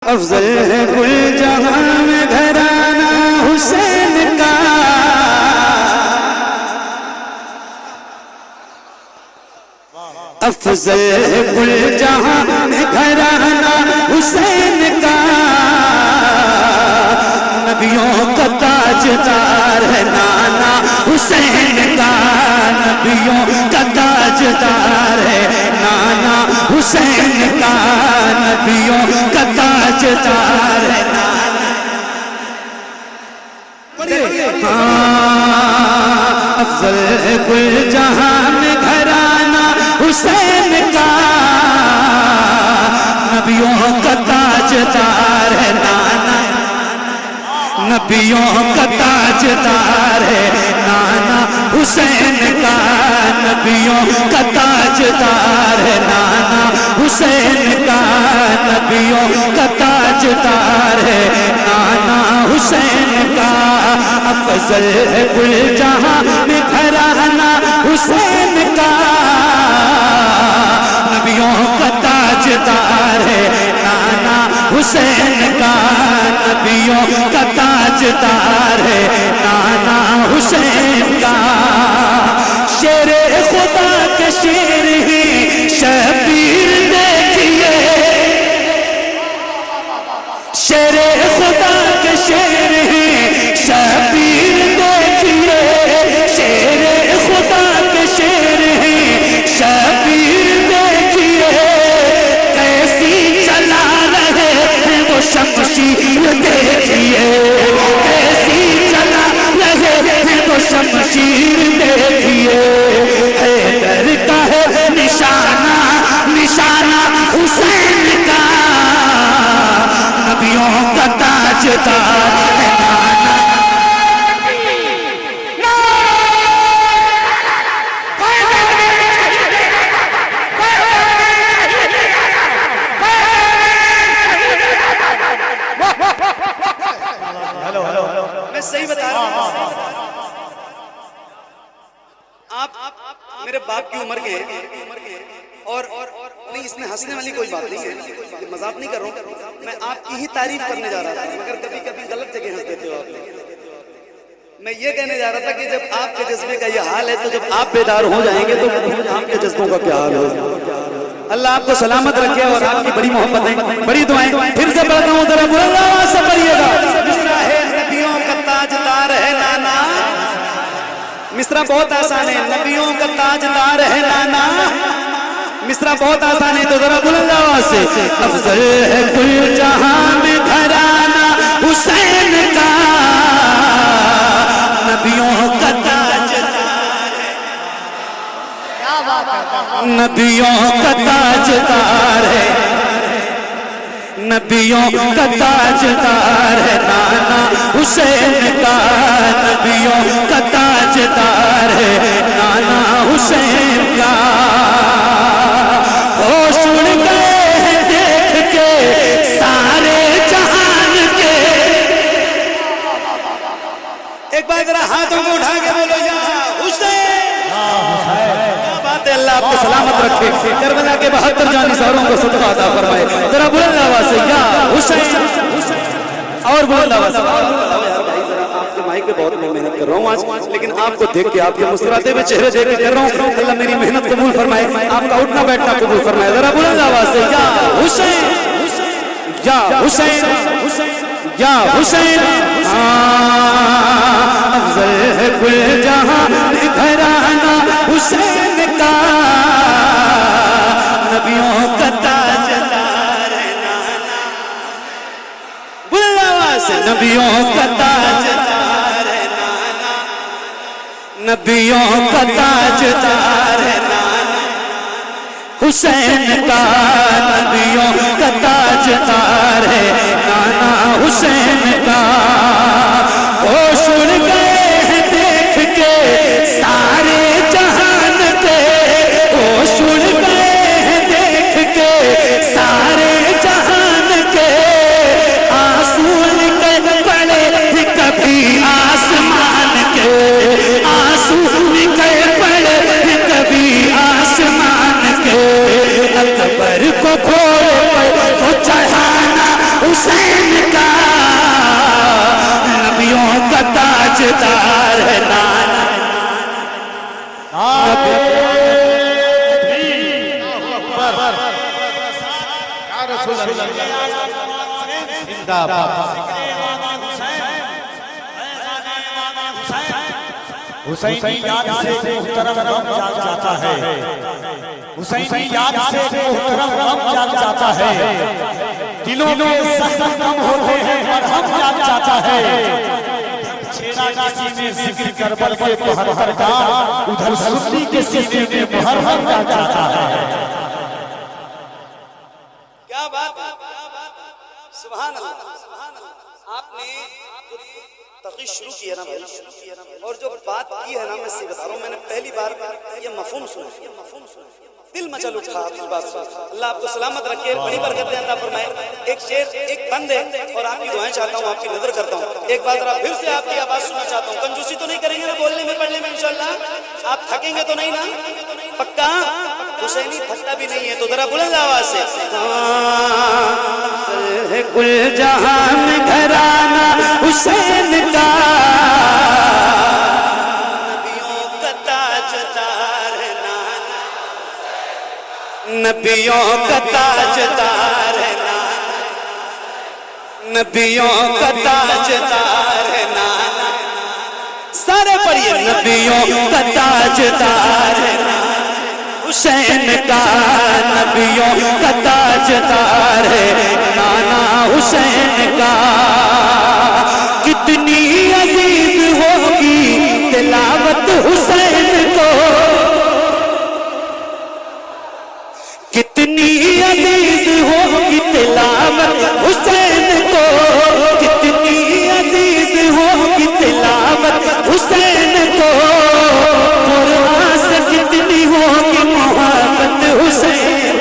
अफजल है कुल जहां में घराना हुसैन का। अफजल है कुल जहां में घराना हुसैन का। नबियों का ताजदार है नाना हुसैन का। नबियों का ताजदार है नाना हुसैन का। नबियों का ताजदार है नाना। अफजल है कुल जहां में घराना हुसैन का। नबियों का ताजदार है नाना। नबियों का ताजदार है नाना हुसैन का। नबियों का ताजदार है नाना हुसैन का। नबियों का ताजदार है नाना हुसैन का। अफजल है कुल जहां में घराना हुसैन का। नबियों का ताजदार है नाना हुसैन का। नबियों का ताजदार है नाना हुसैन का। शेर खुदा के शेर ही शबीर देखिए। शेर खुदा के शेर ही शबीर देखिए। शेर खुदा के शेर ही शबीर देखिए। कैसी चला रहे हैं वो शमशीर देखिए। कैसी चला रहे हैं वो शमशीर देखिए। हैदर का है निशाना निशाना हुसैन का। नबियों का ताजदार है नाना। मैं सही बता रहा हूं। आप मेरे बाप की उम्र के हैं और नहीं, इसमें हंसने वाली कोई बात नहीं है। मजाक नहीं कर रहा हूं। मैं आपकी ही तारीफ करने जा रहा था, मगर कभी कभी गलत जगह हंस देते हो आप। मैं ये कहने जा रहा था कि जब आपके जज्बे का ये हाल है तो जब आप बेदार हो जाएंगे तो आपके जज्बों का क्या हाल होगा। अल्लाह आपको सलामत रखे और आपकी बड़ी मोहब्बतें बड़ी दुआएं। फिर से पढ़ता हूँ, जरा बुलंद आवाज से पढ़िएगा। मिसरा है नबियों का ताजदार है नाना। मिसरा बहुत आसान है। नबियों का ताजदार है नाना। मिसरा बहुत आसान है, तो जरा बुलंद आवाज से। अफजल है कुल जहां में घराना हुसैन का। नबियों का ताजदार है। नबियों का ताजदार है। नबियों का ताजदार है नाना हुसैन का। नबियों का ताजदार है नाना हुसैन का। होश उड़ गए हैं देख के सारे जहान के। एक बार जरा हाथों को उठा के बोलो या हुसैन। क्या बात है। अल्लाह आपको सलामत रखे। करबला के 72 जानिसारों को सदका अता फरमाए। जरा बुलंद आवाज से या हुसैन। और बुलंद आवाज से। आपके माइक पे बहुत मैं मेहनत कर रहा हूँ आज, लेकिन आपको देख के, आपके मुस्कुराते हुए चेहरे देख के कर रहा हूँ। अल्लाह मेरी मेहनत कबूल फरमाए, आपका उठना बैठना कबूल फरमाए। जरा बुलंद आवाज से या हुसैन या हुसैन या हुसैन। अफजल है कुल जहां में घराना हुसैन का। नबियों का ताजदार है नाना। बुलंद आवाज से। नबियों का ताजदार है नाना। नबियों का ताजदार है नाना हुसैन का। नबियों का ताजदार है नाना हुसैन का। होश उड़ गए हैं देख के सारे जहान के। होश उड़ गए हैं देख के सारे जहान के। आंसू निकल पड़े कभी आसमान के। आंसू निकल पड़े कभी आसमान के। अकबर को घोड़े पर तो चढ़ाना हुसैन का, नबियों का ताजदार है नाना। हुसैनी याद से मुहतरम गम जाग जाता है, हुसैनी याद से मुहतरम गम जाग जाता है, दिलों में जख्म कम होते हैं मरहम जाग जाता है। छेड़ा किसी में जिक्र करबल के 72 का, उधर सुन्नी के सीने में मुहर्रम जाग जाता है। क्या बात है, सुभान अल्लाह। आपने तक़ीद शुरू की है ना भाई, और जो बात की है ना, मैं सही बता रहा हूँ, मैंने पहली बार ये मफ़हूम सुना, दिल मचल उठा आपकी बात सुन। अल्लाह आपको सलामत रखे, बड़ी बरकत अता फरमाए। एक शेर, एक बंद है, और आपकी दुआएं चाहता हूँ, आपकी नजर करता हूँ। एक बार जरा फिर से आपकी आवाज सुनना चाहता हूँ। कंजूसी तो नहीं करेंगे ना बोलने में पढ़ने में इंशाल्लाह? आप थकेंगे तो नहीं ना? पक्का? हुसैनी थकता भी नहीं है, तो जरा बुलंद आवाज से। कुल जहां में घराना हुसैन का, नबियों का ताजदार है नाना, नबियों का ताजदार है नाना, नबियों का ताजदार है नाना। सारे पढ़िए, नबियों का ताजदार है हुसैन का, नबियों का ताजदार है नाना हुसैन का। कितनी अजीज होगी तिलावत हुसैन को, कितनी अजीज होगी तिलावत हुसैन को, कितनी अजीज होगी तिलावत हुसैन को। कुरान से कितनी होगी मोहब्बत हुसैन,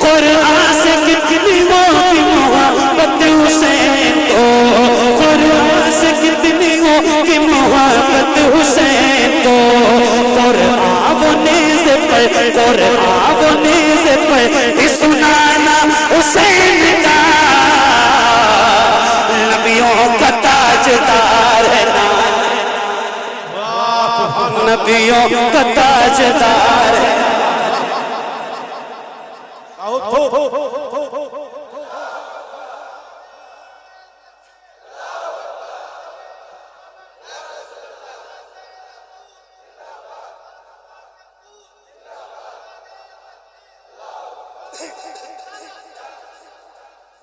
कुरान से कितनी होगी मोहब्बत हुसैन को, कुरान से कितनी होगी मोहब्बत हुसैन को। कुरान से पढ़, कुरान से पढ़ सुनाना हुसैन का, नबियों का ताजदार है नाना, नबियों का ताजदार है।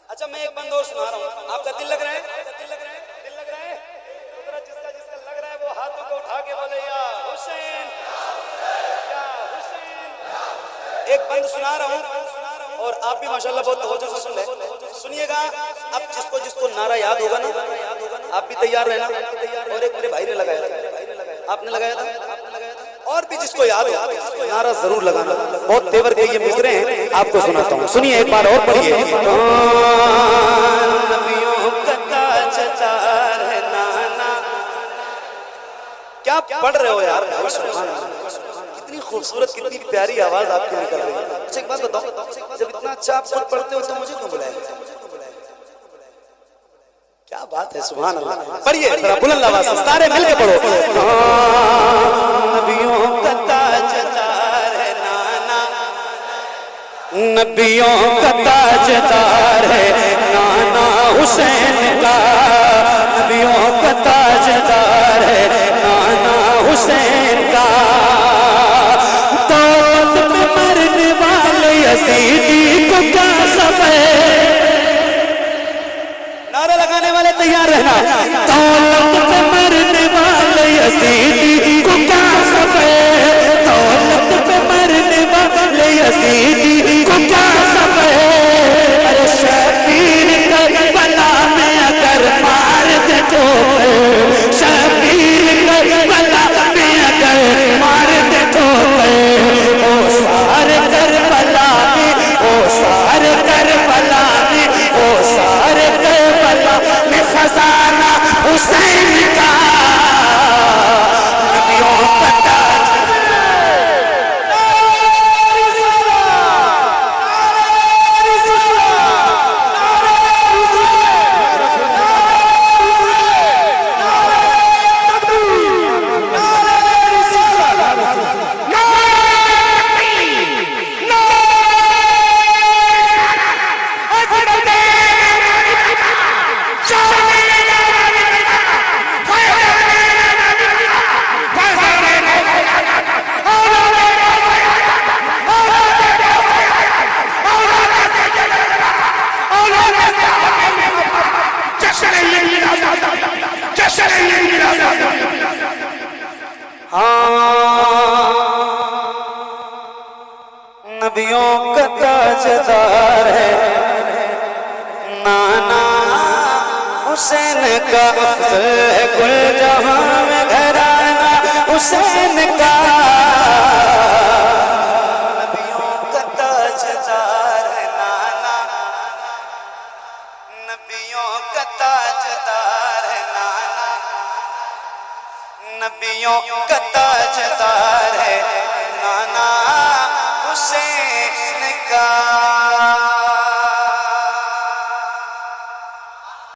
अच्छा, मैं एक बंद और सुना रहा हूँ, आपका दिल लग रहा है? दिल लग रहा है? दिल लग रहा है? जिसका जिसका लग रहा है वो हाथों को उठा के बोले या हुसैन, या हुसैन। एक बंद सुना रहा हूँ, और आप भी माशाल्लाह बहुत तवज्जो से सुन ले, सुनिएगा। अब जिसको जिसको नारा याद होगा ना, आप भी तैयार रहना। और एक मेरे भाई ने लगाया था, आपने लगाया था, और भी जिसको याद हो नारा जरूर लगाना। बहुत तेवर के ये मिसरे हैं, आपको सुनाता हूँ, सुनिए एक बार और पढ़िए। नबियों का ताजदार है नाना। क्या पढ़ रहे हो यार भाई, सुभान अल्लाह। कितनी खूबसूरत, कितनी प्यारी आवाज आपकी निकल रही है। अच्छा एक बात बताओ, जब इतना अच्छा आप खुद पढ़ते हो तो मुझे क्यों बुलाया? क्या बात है, सुभान अल्लाह। पढ़िए जरा बुलंद आवाज से, सारे मिलके पढ़ो। नबियों का ताजदार है नाना, नबियों का ताजदार है नाना हुसैन का, नबियों का ताजदार है नाना हुसैन का। दौलत में मरने वाले यजीदी को क्या खबर, नारा लगाने वाले तैयार रहना। दौलत में मरने वाले यजीदी को क्या खबर, दौलत में मरने वाले यजीदी को क्या खबर। अरे शबीर करबला में अगर मार दे तो, शबीर करबला में अगर मार दे तो, ओ सारे करबला में, ओ सारे करबला में, ओ सारे करबला में खजाना हुसैन का, नबियों का नबियों का ताजदार है नाना हुसैन का अफजल है कुल जहां में घराना हुसैन का नबियों का ताजदार है नाना नबियों का ताजदार है नाना नबियों का ताजदार है